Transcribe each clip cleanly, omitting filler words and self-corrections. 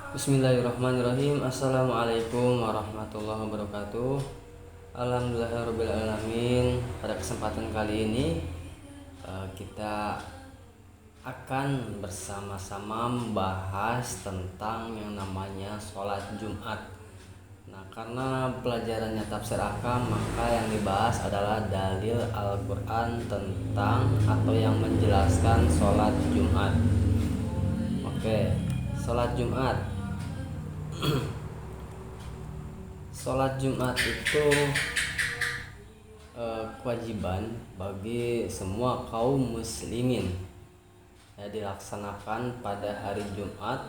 Bismillahirrahmanirrahim. Assalamualaikum warahmatullahi wabarakatuh. Alhamdulillahirrabbilalamin. Pada kesempatan kali ini kita akan bersama-sama membahas tentang yang namanya sholat Jumat. Nah, karena pelajarannya tafsir akam, maka yang dibahas adalah dalil Al-Quran tentang atau yang menjelaskan sholat Jumat. Oke, sholat Jumat. Sholat Jumat itu kewajiban bagi semua kaum muslimin, ya, dilaksanakan pada hari Jumat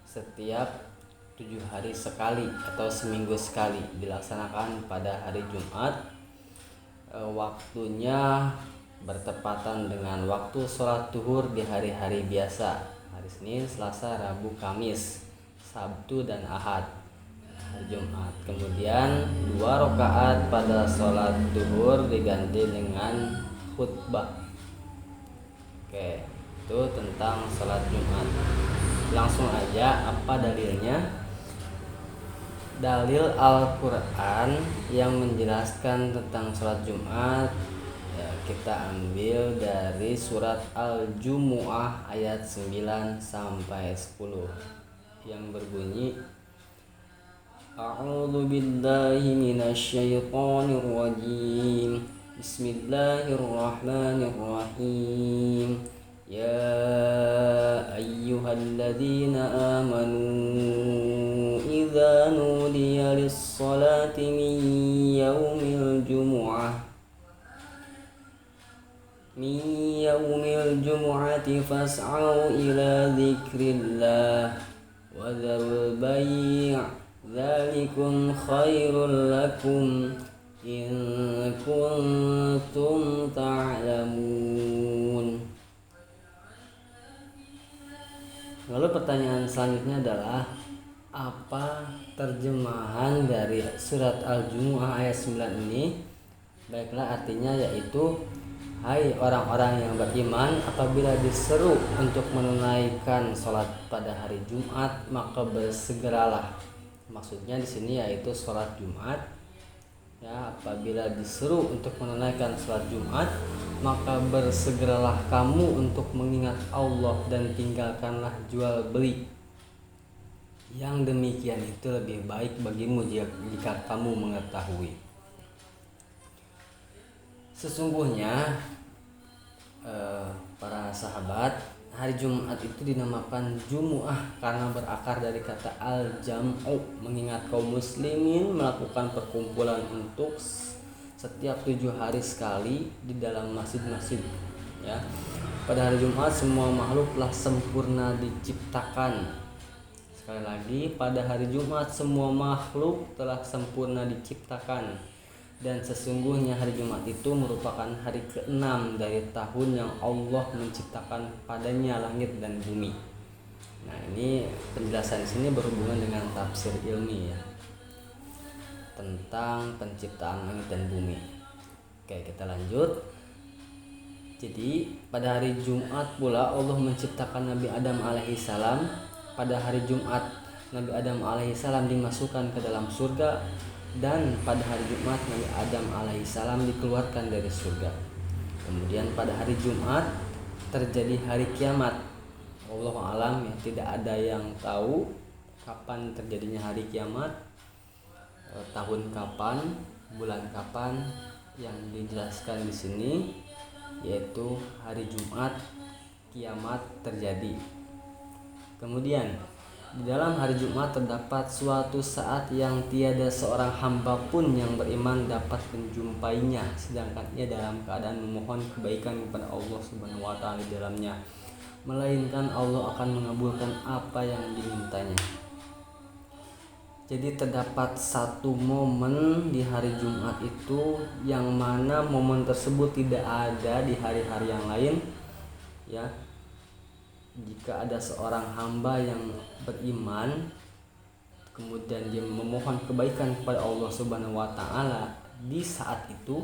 setiap 7 hari sekali atau seminggu sekali dilaksanakan pada hari Jumat. Waktunya bertepatan dengan waktu sholat zuhur di hari-hari biasa, hari Senin, Selasa, Rabu, Kamis, Sabtu dan Ahad, hari Jumat. Kemudian 2 rakaat pada sholat zuhur diganti dengan khutbah. Oke, itu tentang sholat Jumat. Langsung aja, apa dalilnya? Dalil Al-Quran yang menjelaskan tentang sholat Jumat, ya, kita ambil dari surat Al-Jumu'ah ayat 9 sampai 10 yang berbunyi, A'udzu billahi minasyaitonir rajim. Bismillahirrahmanirrahim. Ya ayyuhalladzina amanu idza nudiya lis-salati min yaumil jumu'ati fas'au ila dzikrillah wa dzarul bai' dzalikum khairul lakum in kuntum ta'lamun. Lalu pertanyaan selanjutnya adalah, apa terjemahan dari surat Al-Jumu'ah ayat 9 ini? Baiklah, artinya yaitu, hai orang-orang yang beriman, apabila diseru untuk menunaikan sholat pada hari Jumat, maka bersegeralah. Maksudnya di sini yaitu sholat Jumat. Ya, apabila diseru untuk menunaikan sholat Jumat, maka bersegeralah kamu untuk mengingat Allah dan tinggalkanlah jual beli. Yang demikian itu lebih baik bagimu jika kamu mengetahui. Sesungguhnya para sahabat, hari Jumat itu dinamakan Jumu'ah karena berakar dari kata al-jam'u, mengingat kaum muslimin melakukan perkumpulan untuk setiap 7 hari sekali di dalam masjid-masjid, ya. Pada hari Jumat semua makhluk telah sempurna diciptakan. Sekali lagi, pada hari Jumat semua makhluk telah sempurna diciptakan. Dan sesungguhnya hari Jumat itu merupakan hari ke-6 dari tahun yang Allah menciptakan padanya langit dan bumi. Nah, ini penjelasan di sini berhubungan dengan tafsir ilmi, ya, tentang penciptaan langit dan bumi. Oke, kita lanjut. Jadi pada hari Jumat pula Allah menciptakan Nabi Adam alaihissalam. Pada hari Jumat Nabi Adam alaihissalam dimasukkan ke dalam surga, dan pada hari Jumat Nabi Adam alaihissalam dikeluarkan dari surga. Kemudian pada hari Jumat terjadi hari kiamat. Wallahu alam, ya, tidak ada yang tahu kapan terjadinya hari kiamat, tahun kapan, bulan kapan. Yang dijelaskan di sini yaitu hari Jumat kiamat terjadi. Kemudian di dalam hari Jumat terdapat suatu saat yang tiada seorang hamba pun yang beriman dapat menjumpainya, sedangkan ia dalam keadaan memohon kebaikan kepada Allah Subhanahu wa Ta'ala di dalamnya, melainkan Allah akan mengabulkan apa yang dimintanya. Jadi terdapat satu momen di hari Jumat itu yang mana momen tersebut tidak ada di hari-hari yang lain, ya. Jika ada seorang hamba yang beriman kemudian dia memohon kebaikan kepada Allah Subhanahu wa Ta'ala di saat itu,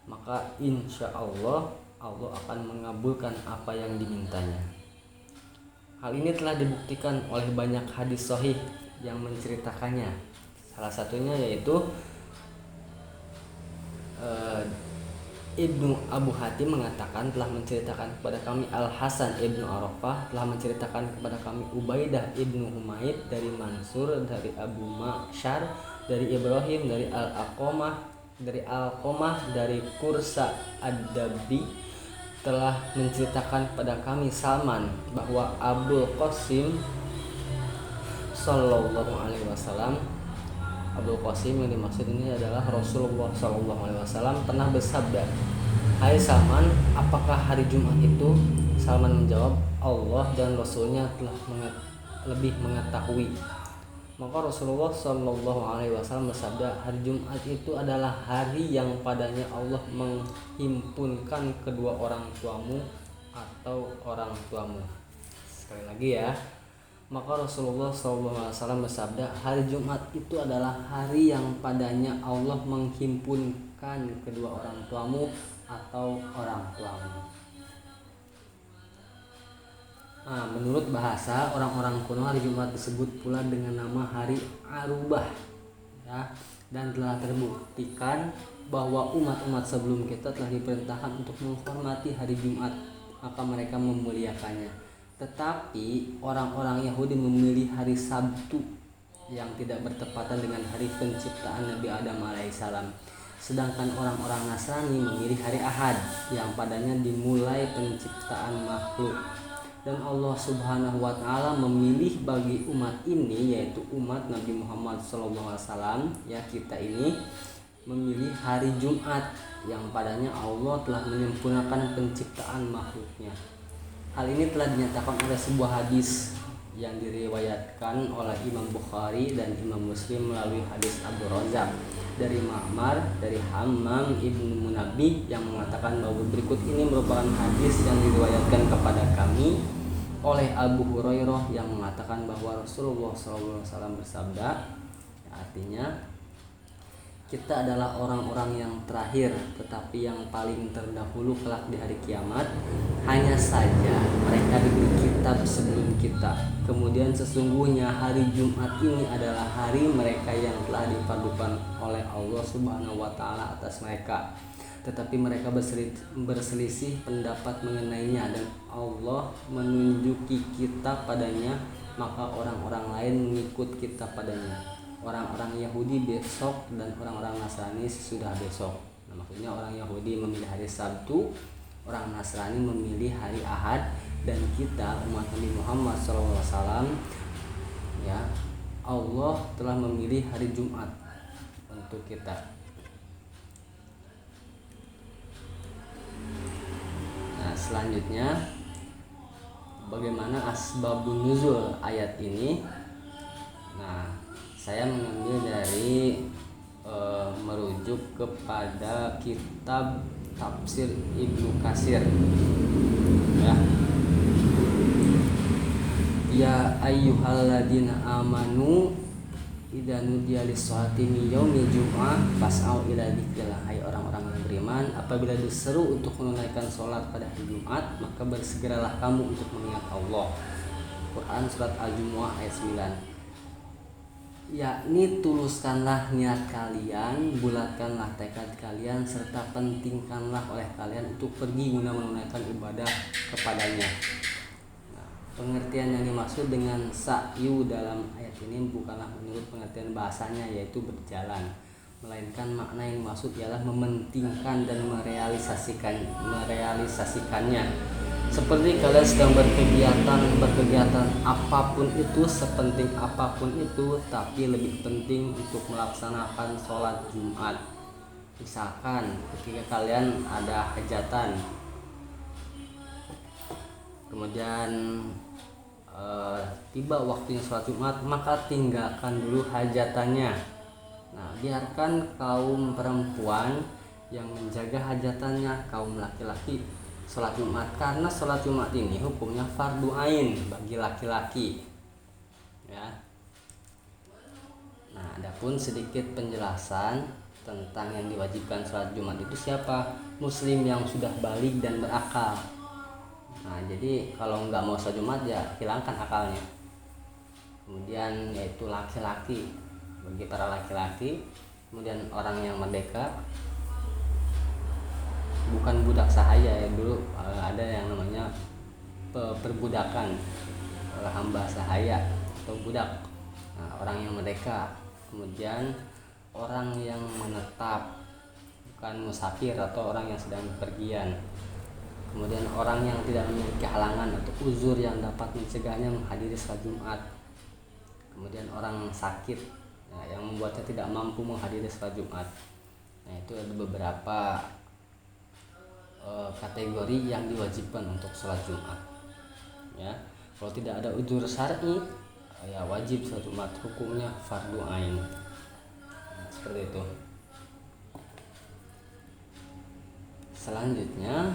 maka insya Allah Allah akan mengabulkan apa yang dimintanya. Hal ini telah dibuktikan oleh banyak hadis sahih yang menceritakannya. Salah satunya yaitu Ibnu Abu Hatim mengatakan telah menceritakan kepada kami Al-Hasan Ibnu Arafah, telah menceritakan kepada kami Ubaidah Ibnu Humaid dari Mansur, dari Abu Ma'syar, dari Ibrahim, dari Al-Qamah, dari Kursa Ad-Dabbi, telah menceritakan kepada kami Salman bahwa Abdul Qasim Sallallahu Alaihi Wasallam, Abdul Qasim yang dimaksud ini adalah Rasulullah Sallallahu Alaihi Wasallam, pernah bersabda, "Hai Salman, apakah hari Jumat itu?" Salman menjawab, "Allah dan Rasulnya telah lebih mengetahui." Maka Rasulullah Sallallahu Alaihi Wasallam bersabda, "Hari Jumat itu adalah hari yang padanya Allah menghimpunkan kedua orang tuamu atau orang tuamu." Sekali lagi ya. Maka Rasulullah SAW bersabda, hari Jumat itu adalah hari yang padanya Allah menghimpunkan kedua orang tuamu atau orang tuamu. Nah, menurut bahasa orang-orang kuno, hari Jumat disebut pula dengan nama hari Arubah, ya, dan telah terbuktikan bahwa umat-umat sebelum kita telah diperintahkan untuk menghormati hari Jumat, maka mereka memuliakannya. Tetapi orang-orang Yahudi memilih hari Sabtu yang tidak bertepatan dengan hari penciptaan Nabi Adam alaihissalam. Sedangkan orang-orang Nasrani memilih hari Ahad yang padanya dimulai penciptaan makhluk. Dan Allah Subhanahu wa Ta'ala memilih bagi umat ini, yaitu umat Nabi Muhammad SAW, ya, kita ini memilih hari Jumat yang padanya Allah telah menyempurnakan penciptaan makhluknya. Hal ini telah dinyatakan oleh sebuah hadis yang diriwayatkan oleh Imam Bukhari dan Imam Muslim melalui hadis Abu Razak dari Ma'mar dari Hammam ibnu Munabbi yang mengatakan bahwa berikut ini merupakan hadis yang diriwayatkan kepada kami oleh Abu Hurairah yang mengatakan bahwa Rasulullah SAW bersabda, artinya kita adalah orang-orang yang terakhir tetapi yang paling terdahulu kelak di hari kiamat. Hanya saja mereka diberi kitab sebelum kita. Kemudian sesungguhnya hari Jumat ini adalah hari mereka yang telah dipadukan oleh Allah Subhanahu wa Ta'ala atas mereka. Tetapi mereka berselisih pendapat mengenainya dan Allah menunjuki kita padanya, maka orang-orang lain mengikut kita padanya. Orang-orang Yahudi besok dan orang-orang Nasrani sesudah besok. Nah, maksudnya orang Yahudi memilih hari Sabtu, orang Nasrani memilih hari Ahad, dan kita umat Nabi Muhammad SAW, ya, Allah telah memilih hari Jumat untuk kita. Nah, selanjutnya bagaimana asbabun nuzul ayat ini? Nah, saya mengambil dari merujuk kepada kitab tafsir Ibnu Katsir, ya ayyuhalladzina amanu idza nudiya lis-sholati min yaumil jumu'ah fas'au ila dzikrillah. Hai orang-orang yang beriman, apabila diseru untuk menunaikan sholat pada hari Jumat, maka bersegeralah kamu untuk mengingat Allah. Quran surat Al-Jumu'ah ayat 9. Yakni tuluskanlah niat kalian, bulatkanlah tekad kalian, serta pentingkanlah oleh kalian untuk pergi guna menunaikan ibadah kepadanya. Nah, pengertian yang dimaksud dengan sa'yu dalam ayat ini bukanlah menurut pengertian bahasanya, yaitu berjalan, melainkan makna yang dimaksud ialah mementingkan dan merealisasikannya. Seperti kalian sedang berkegiatan apapun itu, sepenting apapun itu, tapi lebih penting untuk melaksanakan sholat Jumat. Misalkan ketika kalian ada hajatan, kemudian tiba waktunya sholat Jumat, maka tinggalkan dulu hajatannya. Nah, biarkan kaum perempuan yang menjaga hajatannya, kaum laki-laki sholat Jumat, karena sholat Jumat ini hukumnya fardu ain bagi laki-laki, ya. Nah, adapun sedikit penjelasan tentang yang diwajibkan sholat Jumat itu siapa? Muslim yang sudah balik dan berakal. Nah, jadi kalau nggak mau sholat Jumat ya hilangkan akalnya. Kemudian yaitu laki-laki, bagi para laki-laki, kemudian orang yang merdeka, bukan budak sahaya ya, dulu ada yang namanya perbudakan, hamba sahaya atau budak. Nah, orang yang merdeka, kemudian orang yang menetap, bukan musafir atau orang yang sedang bepergian, kemudian orang yang tidak memiliki halangan atau uzur yang dapat mencegahnya menghadiri sholat Jumat, kemudian orang sakit yang membuatnya tidak mampu menghadiri sholat Jumat. Nah, itu ada beberapa kategori yang diwajibkan untuk sholat Jumat ya. Kalau tidak ada uzur syar'i ya wajib sholat Jumat, hukumnya fardu ain. Nah, seperti itu. Selanjutnya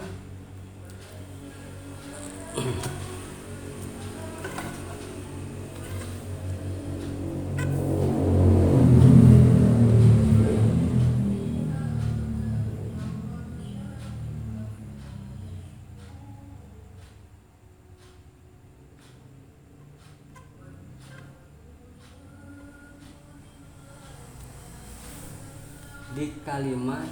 di kalimat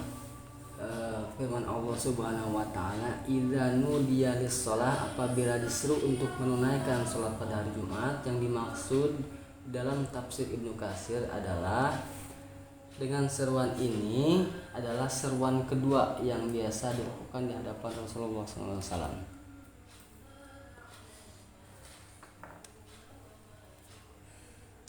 firman Allah Subhanahu wa taala, idza nudiya lis-shalah, apabila diseru untuk menunaikan salat pada hari Jumat, yang dimaksud dalam tafsir Ibnu Katsir adalah dengan seruan ini adalah seruan kedua yang biasa dilakukan di hadapan Rasulullah SAW.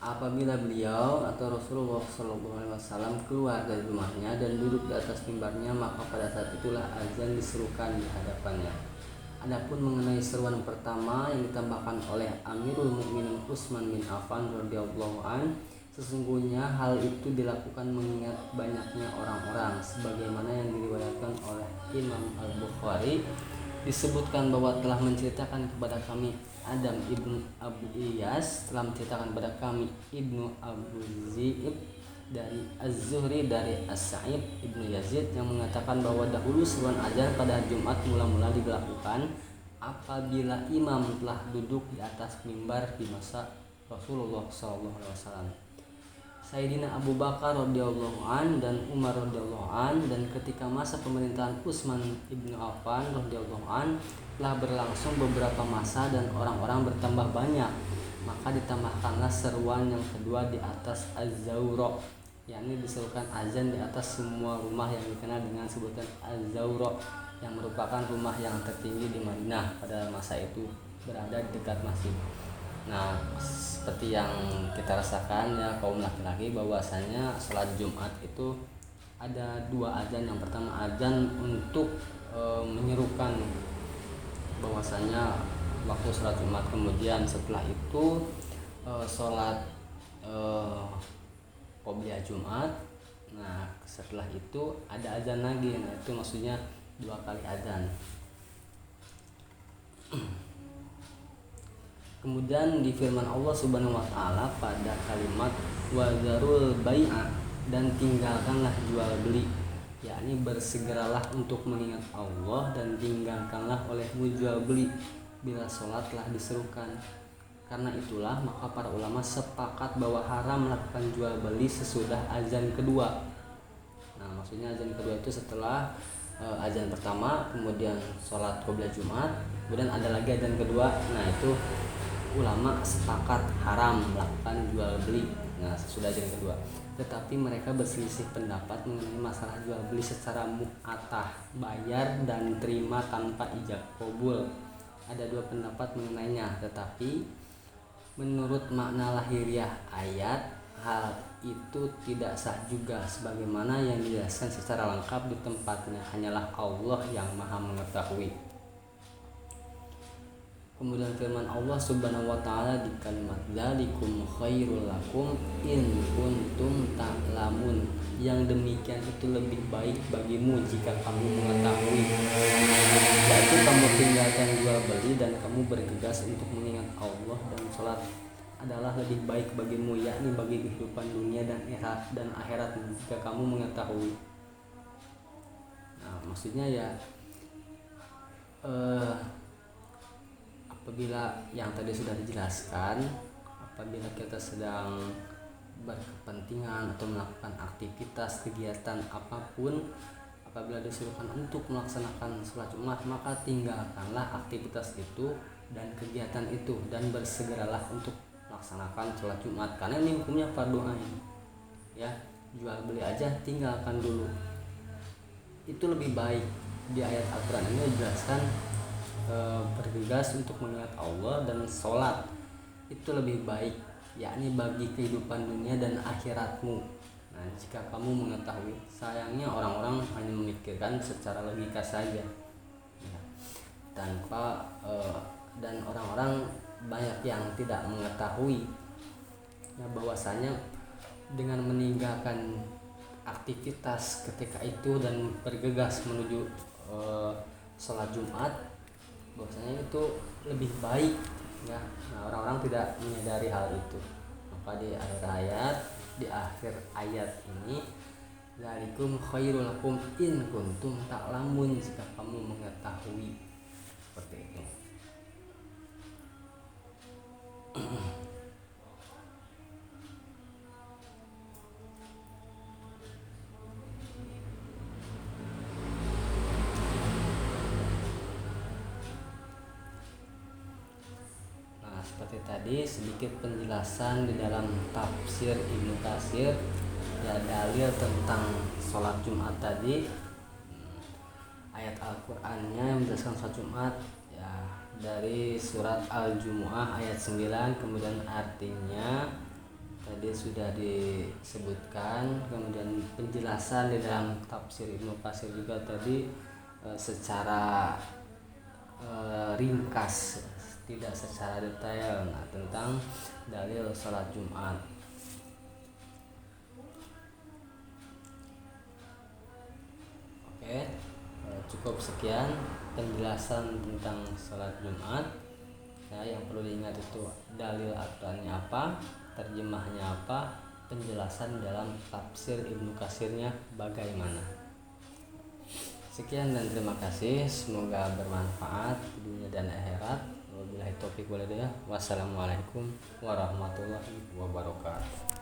Apabila beliau atau Rasulullah SAW keluar dari rumahnya dan duduk di atas mimbarnya, maka pada saat itulah azan diserukan di hadapannya. Adapun mengenai seruan pertama yang ditambahkan oleh Amirul Mukminin Utsman bin Affan radhiyallahu an, sesungguhnya hal itu dilakukan mengingat banyaknya orang-orang, sebagaimana yang diriwayatkan oleh Imam Al-Bukhari. Disebutkan bahwa telah menceritakan kepada kami Adam ibnu Abu Iyas, telah menceritakan kepada kami Ibnu Abu Zi'ib dari Az-Zuhri dari As-Sa'ib ibnu Yazid yang mengatakan bahwa dahulu seruan azan pada Jumat mula-mula dilakukan apabila imam telah duduk di atas mimbar di masa Rasulullah SAW. Sayyidina Abu Bakar radhiyallahu an dan Umar radhiyallahu an, dan ketika masa pemerintahan Utsman ibnu Affan radhiyallahu an telah berlangsung beberapa masa dan orang-orang bertambah banyak, maka ditambahkanlah seruan yang kedua di atas Az-Zawra, yakni diserukan azan di atas semua rumah yang dikenal dengan sebutan Az-Zawra, yang merupakan rumah yang tertinggi di Madinah pada masa itu, berada di dekat masjid. Nah, seperti yang kita rasakan ya kaum laki-laki, bahwasanya sholat Jumat itu ada dua azan. Yang pertama azan untuk menyerukan bahwasanya waktu sholat Jumat, kemudian setelah itu sholat qobliyah Jumat. Nah, setelah itu ada azan lagi. Nah, itu maksudnya dua kali azan. Kemudian di firman Allah Subhanahu wa taala pada kalimat wadzarul bai'a, dan tinggalkanlah jual beli, yakni bersegeralah untuk mengingat Allah dan tinggalkanlah olehmu jual beli bila sholat telah diserukan. Karena itulah maka para ulama sepakat bahwa haram melakukan jual beli sesudah azan kedua. Nah, maksudnya azan kedua itu setelah azan pertama, kemudian sholat qobliyah Jumat, kemudian ada lagi azan kedua. Nah, itu ulama sepakat haram melakukan jual beli nah sesudah azan kedua. Tetapi mereka berselisih pendapat mengenai masalah jual beli secara mu'atah, bayar dan terima tanpa ijab qabul. Ada dua pendapat mengenainya, tetapi menurut makna lahiriah ayat, hal itu tidak sah juga, sebagaimana yang dijelaskan secara lengkap di tempatnya. Hanyalah Allah yang maha mengetahui. Kemudian firman Allah Subhanahu wa taala di kalimat dzalikum khairul lakum in kuntum ta'lamun, yang demikian itu lebih baik bagimu jika kamu mengetahui, yaitu kamu tinggalkan jual beli dan kamu bergegas untuk mengingat Allah dan sholat adalah lebih baik bagimu, yakni bagi kehidupan dunia dan akhirat jika kamu mengetahui. Nah, maksudnya ya apabila yang tadi sudah dijelaskan, apabila kita sedang berkepentingan atau melakukan aktivitas kegiatan apapun, apabila disuruhkan untuk melaksanakan sholat Jumat, maka tinggalkanlah aktivitas itu dan kegiatan itu dan bersegeralah untuk melaksanakan sholat Jumat, karena ini hukumnya fardu ain. Ya, jual beli aja tinggalkan dulu. Itu lebih baik. Di ayat Al-Quran ini dijelaskan bergegas untuk mengingat Allah dan sholat itu lebih baik, yakni bagi kehidupan dunia dan akhiratmu. Nah, jika kamu mengetahui, sayangnya orang-orang hanya memikirkan secara logika saja, ya, tanpa dan orang-orang banyak yang tidak mengetahui ya, bahwasanya dengan meninggalkan aktivitas ketika itu dan bergegas menuju sholat Jumat, bahwasanya itu lebih baik ya. Nah, orang-orang tidak menyadari hal itu. Maka di akhir ayat ini, dzalikum khairul lakum in kuntum ta'lamun, jika kamu mengetahui, seperti itu. Seperti tadi sedikit penjelasan di dalam tafsir Ibnu Katsir ya, dalil tentang sholat Jumat tadi, ayat Al-Qur'annya yang menjelaskan sholat Jumat ya, dari surat Al-Jumu'ah ayat 9, kemudian artinya tadi sudah disebutkan, kemudian penjelasan di dalam tafsir Ibnu Katsir juga tadi secara ringkas, tidak secara detail, tentang dalil sholat Jumat. Oke, cukup sekian penjelasan tentang sholat Jumat ya. Yang perlu diingat itu dalil Al-Qur'annya apa, terjemahnya apa, penjelasan dalam tafsir Ibnu Katsirnya bagaimana. Sekian dan terima kasih, semoga bermanfaat di dunia dan akhirat. Wabillahi taufiq wal hidayah. Wassalamualaikum warahmatullahi wabarakatuh.